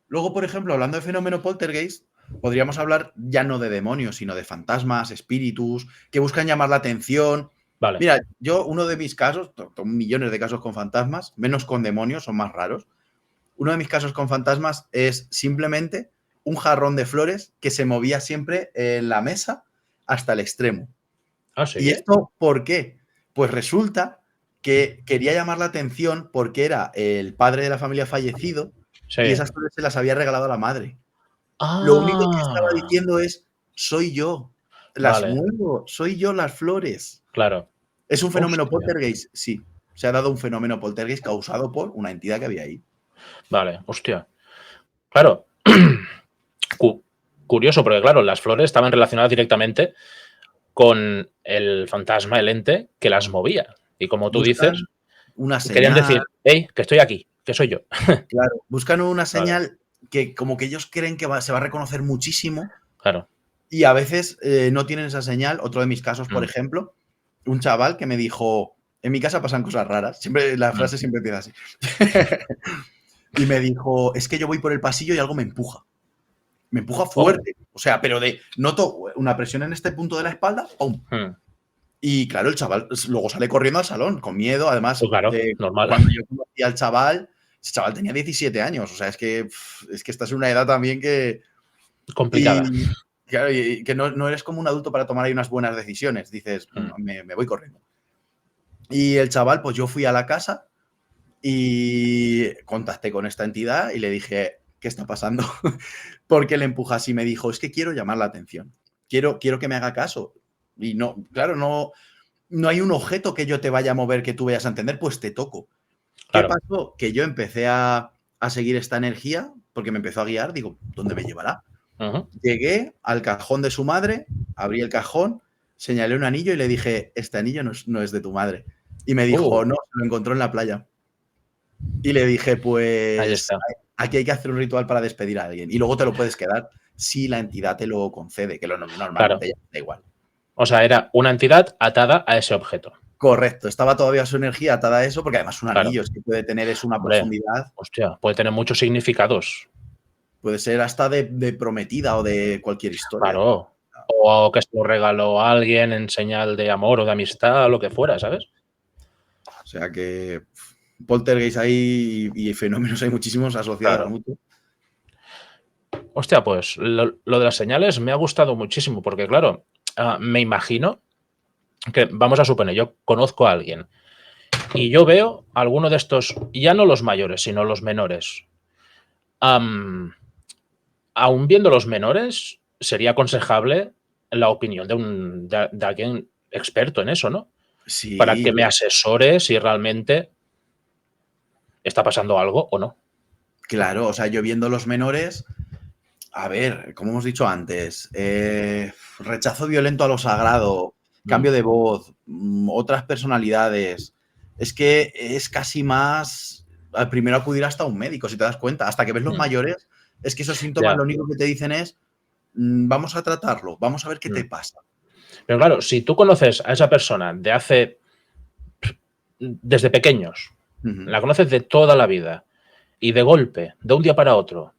Luego, por ejemplo, hablando de fenómeno poltergeist, podríamos hablar ya no de demonios, sino de fantasmas, espíritus, que buscan llamar la atención. Vale. Mira, uno de mis casos, millones de casos con fantasmas, menos con demonios, son más raros. Uno de mis casos con fantasmas es simplemente un jarrón de flores que se movía siempre en la mesa hasta el extremo. Ah, ¿Y sí. esto por qué? Pues resulta que quería llamar la atención porque era el padre de la familia fallecido Sí. y esas flores se las había regalado a la madre. Lo único que estaba Ah, diciendo es: soy yo, las vale. muevo, soy yo las flores. Claro. ¿Es un fenómeno Hostia. poltergeist? Sí. Se ha dado un fenómeno poltergeist causado por una entidad que había ahí. Vale. Hostia. Claro. Cu- Curioso, porque claro, las flores estaban relacionadas directamente con el fantasma, el ente, que las movía. Y como tú dices, Buscan una querían señal, decir, hey, que estoy aquí, que soy yo. claro, buscan una Vale, señal que como que ellos creen que se va a reconocer muchísimo claro. y a veces no tienen esa señal. Otro de mis casos, por Mm, ejemplo, un chaval que me dijo: en mi casa pasan cosas raras. Siempre, la mm. frase siempre empieza así. y me dijo, es que yo voy por el pasillo y algo me empuja. Me empuja Oh. fuerte. O sea, pero noto una presión en este punto de la espalda, ¡pum! Y claro, el chaval luego sale corriendo al salón con miedo. Además, Pues claro, normal. cuando yo conocí al chaval, ese chaval tenía 17 años. O sea, es que estás en una edad también que... Complicada. Y, claro, y que no eres como un adulto para tomar ahí unas buenas decisiones. Dices, me voy corriendo. Y el chaval, pues yo fui a la casa y contacté con esta entidad y le dije, ¿qué está pasando? Porque le empujas y me dijo, es que quiero llamar la atención. Quiero que me haga caso. Y no, claro, no hay un objeto que yo te vaya a mover que tú vayas a entender, pues te toco. ¿Qué Claro. pasó? Que yo empecé a seguir esta energía porque me empezó a guiar. Digo, ¿dónde me llevará? Llegué al cajón de su madre, abrí el cajón, señalé un anillo y le dije, este anillo no es de tu madre. Y me dijo, no, lo encontró en la playa. Y le dije, Ahí pues está. aquí hay que hacer un ritual para despedir a alguien. Y luego te lo puedes quedar si la entidad te lo concede, que normalmente Claro. ya da igual. O sea, era una entidad atada a ese objeto. Correcto, estaba todavía su energía atada a eso, porque además un Claro. anillo es que puede tener una Hombre, profundidad. hostia, puede tener muchos significados. Puede ser hasta de prometida o de cualquier historia. Claro. O que se lo regaló a alguien en señal de amor o de amistad o lo que fuera, ¿sabes? O sea que poltergeist hay y fenómenos hay muchísimos asociados a mucho. Hostia, pues lo de las señales me ha gustado muchísimo porque, claro, me imagino que, vamos a suponer, yo conozco a alguien y yo veo alguno de estos, ya no los mayores, sino los menores. Aún viendo los menores, sería aconsejable la opinión de alguien experto en eso, ¿no? Sí. Para que me asesore si realmente está pasando algo o no. Claro, o sea, yo viendo los menores, a ver, como hemos dicho antes, rechazo violento a lo sagrado, cambio de voz, otras personalidades. Es que es casi más al primero acudir hasta un médico, si te das cuenta. Hasta que ves los mayores, es que esos síntomas lo único que te dicen es, vamos a tratarlo, vamos a ver qué te pasa. Pero claro, si tú conoces a esa persona desde pequeños, la conoces de toda la vida y de golpe, de un día para otro,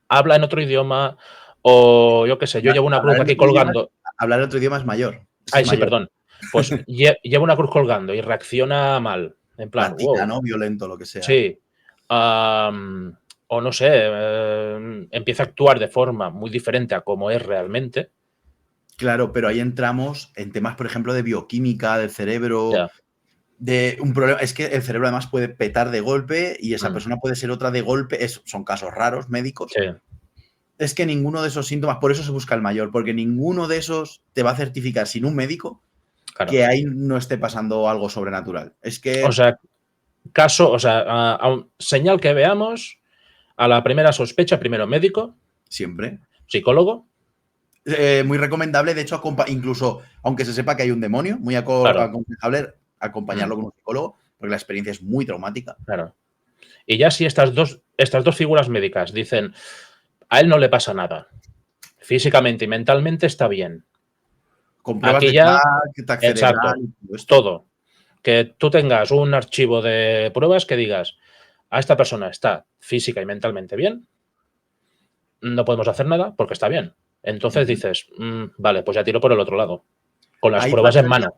habla en otro idioma o yo qué sé, yo llevo una cruz aquí colgando. Hablar otro idioma es mayor. Ay, sí, perdón. Pues lleva una cruz colgando y reacciona mal. En plan, Patita, wow. ¿no? Violento, lo que sea. Sí. O no sé, empieza a actuar de forma muy diferente a como es realmente. Claro, pero ahí entramos en temas, por ejemplo, de bioquímica, del cerebro, Ya. de un problema. Es que el cerebro además puede petar de golpe y esa persona puede ser otra de golpe. Son casos raros médicos. Sí. Es que ninguno de esos síntomas, por eso se busca el mayor, porque ninguno de esos te va a certificar sin un médico que ahí no esté pasando algo sobrenatural. Es que... O sea, señal que veamos, a la primera sospecha, primero médico. Siempre. Psicólogo. Muy recomendable, de hecho, incluso aunque se sepa que hay un demonio, muy aconsejable acompañarlo con un psicólogo, porque la experiencia es muy traumática. Claro. Y ya si estas dos figuras médicas dicen, a él no le pasa nada, físicamente y mentalmente está bien. Con pruebas Aquí de ya, TAC exacto, cerebral y todo esto. todo. Que tú tengas un archivo de pruebas que digas, a esta persona está física y mentalmente bien, no podemos hacer nada porque está bien. Entonces dices, vale, pues ya tiro por el otro lado, con las pruebas en mano.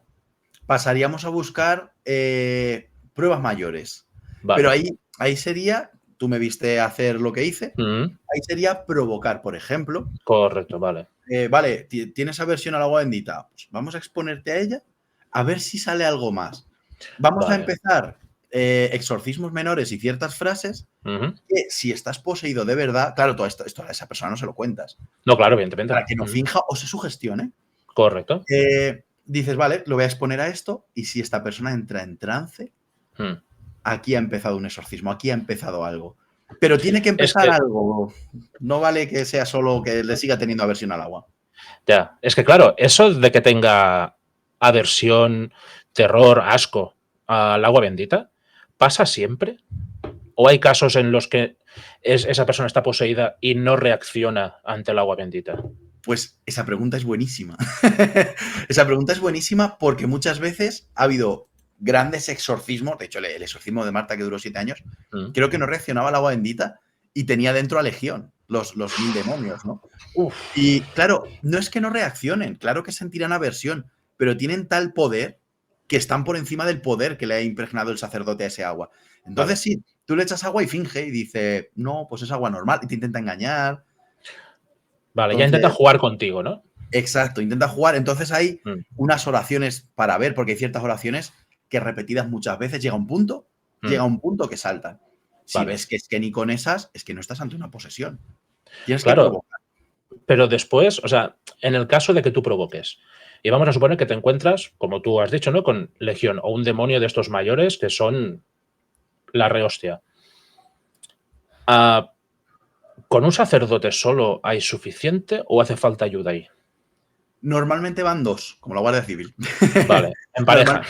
Pasaríamos a buscar pruebas mayores. Vale. Pero ahí sería, tú me viste hacer lo que hice, ahí sería provocar, por ejemplo. Correcto, vale. Vale, tienes aversión al agua bendita, pues vamos a exponerte a ella a ver si sale algo más. Vamos a empezar exorcismos menores y ciertas frases que si estás poseído de verdad, claro, todo esto a esa persona no se lo cuentas. No, claro, evidentemente. Para que no finja o se sugestione. Correcto. Dices, vale, lo voy a exponer a esto y si esta persona entra en trance, aquí ha empezado un exorcismo, aquí ha empezado algo. Pero tiene que empezar algo. No vale que sea solo que le siga teniendo aversión al agua. Ya, es que claro, eso de que tenga aversión, terror, asco al agua bendita, ¿pasa siempre? ¿O hay casos en los que esa persona está poseída y no reacciona ante el agua bendita? Pues esa pregunta es buenísima. Esa pregunta es buenísima porque muchas veces ha habido grandes exorcismos, de hecho el exorcismo de Marta que duró 7 años, Mm. creo que no reaccionaba al agua bendita y tenía dentro a Legión, los 1000 demonios, ¿no? Uf, Y claro, no es que no reaccionen, claro que sentirán aversión, pero tienen tal poder que están por encima del poder que le ha impregnado el sacerdote a ese agua. Entonces, vale. sí, tú le echas agua y finge y dice, no, pues es agua normal, y te intenta engañar. Vale, ya intenta Entonces, jugar contigo, ¿no? exacto, intenta jugar. Entonces hay Mm, unas oraciones para ver, porque hay ciertas oraciones que repetidas muchas veces mm, llega un punto que saltan. Si vale. ves que es que ni con esas, es que no estás ante una posesión. Tienes que Claro, provocar. pero después, o sea, en el caso de que tú provoques, y vamos a suponer que te encuentras, como tú has dicho, ¿no? Con Legión o un demonio de estos mayores que son la rehostia. Ah, ¿con un sacerdote solo hay suficiente o hace falta ayuda ahí? Normalmente van dos, como la Guardia Civil. Vale, en pareja. Normal,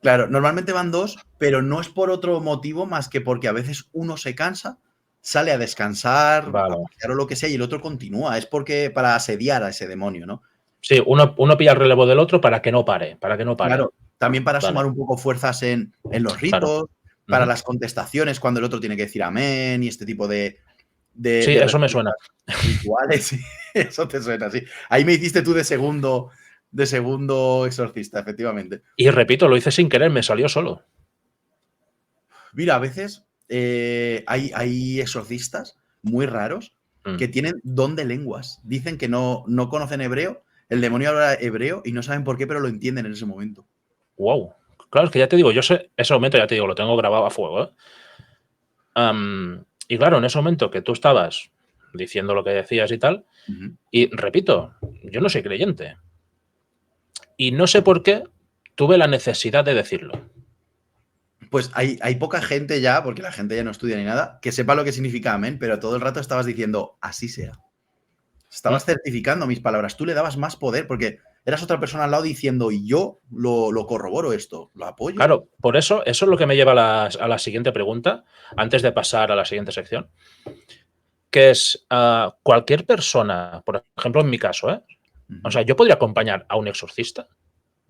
claro, normalmente van dos, pero no es por otro motivo más que porque a veces uno se cansa, sale a descansar, a Vale. pasear o lo que sea, y el otro continúa. Es porque para asediar a ese demonio, ¿no? Sí, uno pilla el relevo del otro para que no pare, para que no pare. Claro, también para Vale, sumar un poco fuerzas en los claro. ritos, para Ujú. las contestaciones, cuando el otro tiene que decir amén y este tipo Sí, de eso me suena. respuestas rituales. Sí, eso te suena, sí. Ahí me hiciste tú de segundo exorcista, efectivamente. Y repito, lo hice sin querer, me salió solo. Mira, a veces hay exorcistas muy raros Mm. que tienen don de lenguas. Dicen que no conocen hebreo, el demonio habla hebreo y no saben por qué, pero lo entienden en ese momento. Wow. Claro, es que ya te digo, yo sé, ese momento ya te digo, lo tengo grabado a fuego, ¿eh? Y claro, en ese momento que tú estabas diciendo lo que decías y tal, Ujú. y repito, yo no soy creyente. Y no sé por qué tuve la necesidad de decirlo. Pues hay poca gente ya, porque la gente ya no estudia ni nada, que sepa lo que significa amén, pero todo el rato estabas diciendo, así sea. ¿Mm? Estabas certificando mis palabras. Tú le dabas más poder porque eras otra persona al lado diciendo, y yo lo corroboro esto, lo apoyo. Claro, por eso es lo que me lleva a la siguiente pregunta, antes de pasar a la siguiente sección, que es cualquier persona, por ejemplo, en mi caso, ¿eh? O Ujú. sea, yo podría acompañar a un exorcista.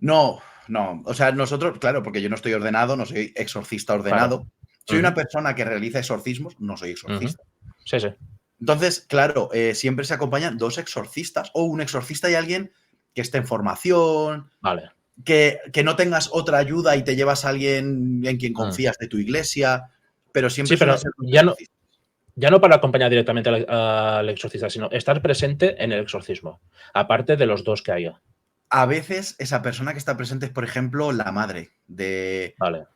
No, no. O sea, nosotros, claro, porque yo no estoy ordenado, no soy exorcista Claro. ordenado. Soy una Ujú, persona que realiza exorcismos, no soy ujú. exorcista. Sí, sí. Entonces, claro, siempre se acompañan dos exorcistas o un exorcista y alguien que esté en formación, Vale. que no tengas otra ayuda y te llevas a alguien en quien Mm. confías de tu iglesia, pero siempre Sí, suelen pero ser dos ya no, exorcistas. ya no para acompañar directamente al exorcista, sino estar presente en el exorcismo, aparte de los dos que haya. A veces esa persona que está presente es, por ejemplo, la madre de... Vale,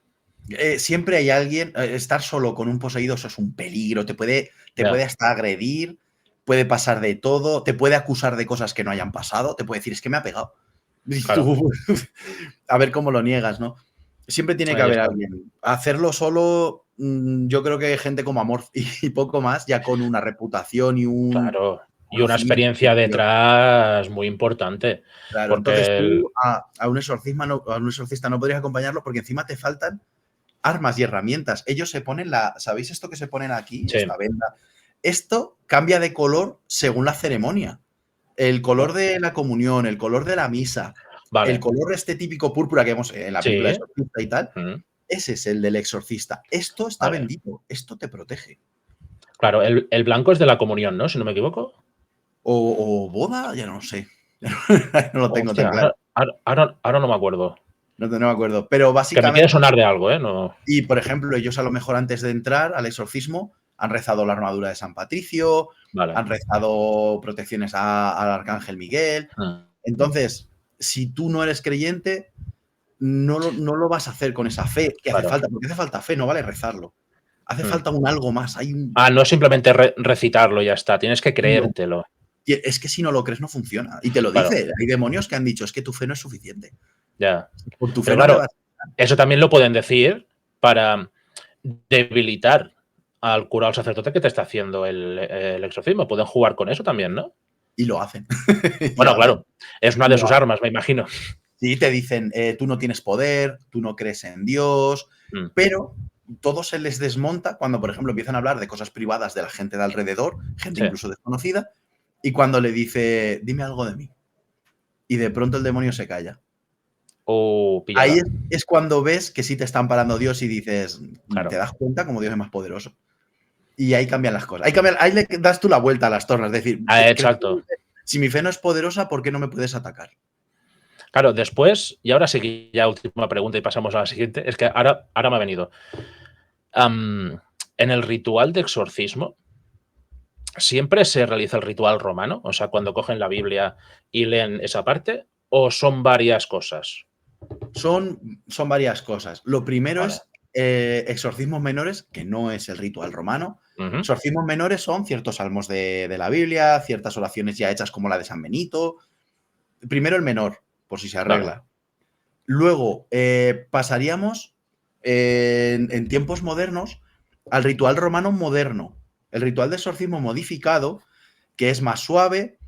siempre hay alguien, estar solo con un poseído, eso es un peligro, te puede ya, hasta agredir, puede pasar de todo, te puede acusar de cosas que no hayan pasado, te puede decir, es que me ha pegado. Y claro, tú, a ver cómo lo niegas, ¿no? Siempre tiene que ahí haber está. alguien. Hacerlo solo, yo creo que gente como Amor y poco más, ya con una reputación y un Claro. Y una conocimiento experiencia superior. detrás muy importante. Claro, entonces Porque tú a un a un exorcista no podrías acompañarlo porque encima te faltan armas y herramientas. Ellos se ponen ¿sabéis esto que se ponen aquí? sí, Esta venda. Esto cambia de color según la ceremonia. El color de la comunión, el color de la misa, el vale, color este típico púrpura que vemos en la película de sí, Exorcista y tal, mm, ese es el del exorcista. Esto está vale. bendito, esto te protege. Claro, el blanco es de la comunión, ¿no? Si no me equivoco. O boda, ya no sé. No lo tengo Hostia, tan claro. ahora no me acuerdo. No me acuerdo. Pero Que me quiere básicamente, sonar de algo, ¿eh? No, y por ejemplo, ellos a lo mejor antes de entrar al exorcismo han rezado la armadura de San Patricio, vale. han rezado protecciones al arcángel Miguel. Mm, Entonces, si tú no eres creyente, no lo vas a hacer con esa fe que hace claro. falta, porque hace falta fe, no vale rezarlo. Hace Mm. falta un algo más. Hay un, No es simplemente recitarlo y ya está, tienes que no. creértelo. Es que si no lo crees, no funciona. Y te lo Claro, dice. Hay demonios que han dicho, es que tu fe no es suficiente. ya. Por tu fe Pero no me claro, vas. eso también lo pueden decir para debilitar al cura o al sacerdote que te está haciendo el exorcismo. Pueden jugar con eso también, ¿no? Y lo hacen. Y lo Bueno, hacen. claro, es una Y de lo sus hacen. armas, me imagino. Sí, te dicen, tú no tienes poder, tú no crees en Dios, Mm, pero todo se les desmonta cuando, por ejemplo, empiezan a hablar de cosas privadas de la gente de alrededor, gente sí, incluso desconocida, y cuando le dice, dime algo de mí. Y de pronto el demonio se calla. Ahí pillada. es cuando ves que sí te está amparando Dios y dices, Claro. te das cuenta como Dios es más poderoso. Y ahí cambian las cosas. Ahí le das tú la vuelta a las tornas. Es decir, Exacto. si mi fe no es poderosa, ¿por qué no me puedes atacar? Claro, después, y ahora sí que ya última pregunta y pasamos a la siguiente, es que ahora me ha venido. En el ritual de exorcismo, ¿siempre se realiza el ritual romano? O sea, cuando cogen la Biblia y leen esa parte, ¿o son varias cosas? Son varias cosas. Lo primero Vale. es exorcismos menores, que no es el ritual romano. Ujú. Exorcismos menores son ciertos salmos de la Biblia, ciertas oraciones ya hechas como la de San Benito. Primero el menor, por si se Vale. arregla. Luego pasaríamos en tiempos modernos al ritual romano moderno. El ritual de exorcismo modificado, que es más suave,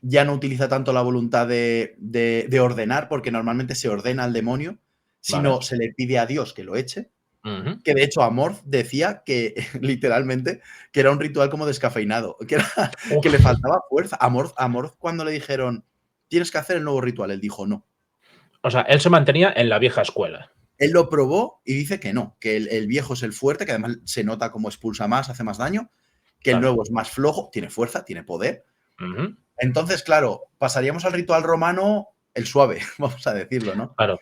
ya no utiliza tanto la voluntad de ordenar, porque normalmente se ordena al demonio, sino Vale. se le pide a Dios que lo eche. Ujú. Que de hecho Amorth decía que, literalmente, que era un ritual como descafeinado, que le Uf. faltaba fuerza. Amorth, cuando le dijeron, tienes que hacer el nuevo ritual, él dijo no. O sea, él se mantenía en la vieja escuela. Él lo probó y dice que no, que el viejo es el fuerte, que además se nota como expulsa más, hace más daño, que el Claro. nuevo es más flojo, tiene fuerza, tiene poder. Ujú. Entonces, claro, pasaríamos al ritual romano el suave, vamos a decirlo, ¿no? Claro.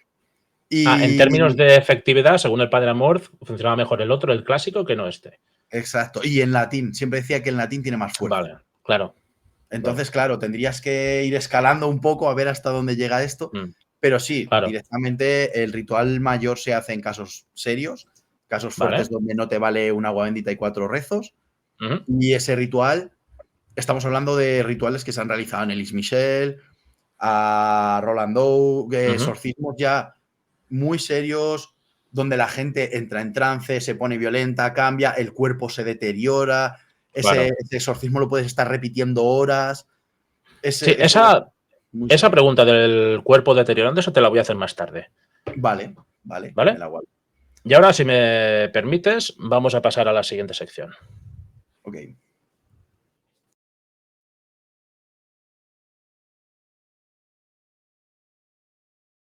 En términos Y de efectividad, según el padre Amorth, funcionaba mejor el otro, el clásico, que no este. exacto, y en latín, siempre decía que en latín tiene más fuerza. Vale, claro. Vale. Entonces, claro, tendrías que ir escalando un poco a ver hasta dónde llega esto, pero sí, Claro. directamente el ritual mayor se hace en casos serios, casos fuertes Vale. donde no te vale un agua bendita y 4 rezos, Ujú. y ese ritual, estamos hablando de rituales que se han realizado en Elis Michel, a Rolandou, Ujú. exorcismos ya muy serios, donde la gente entra en trance, se pone violenta, cambia, el cuerpo se deteriora, Claro. ese exorcismo lo puedes estar repitiendo horas. Sí, Eso ya muy esa serio. pregunta del cuerpo deteriorando, eso te la voy a hacer más tarde, Vale, me ¿vale? la guardo. Y ahora, si me permites, vamos a pasar a la siguiente sección. Ok.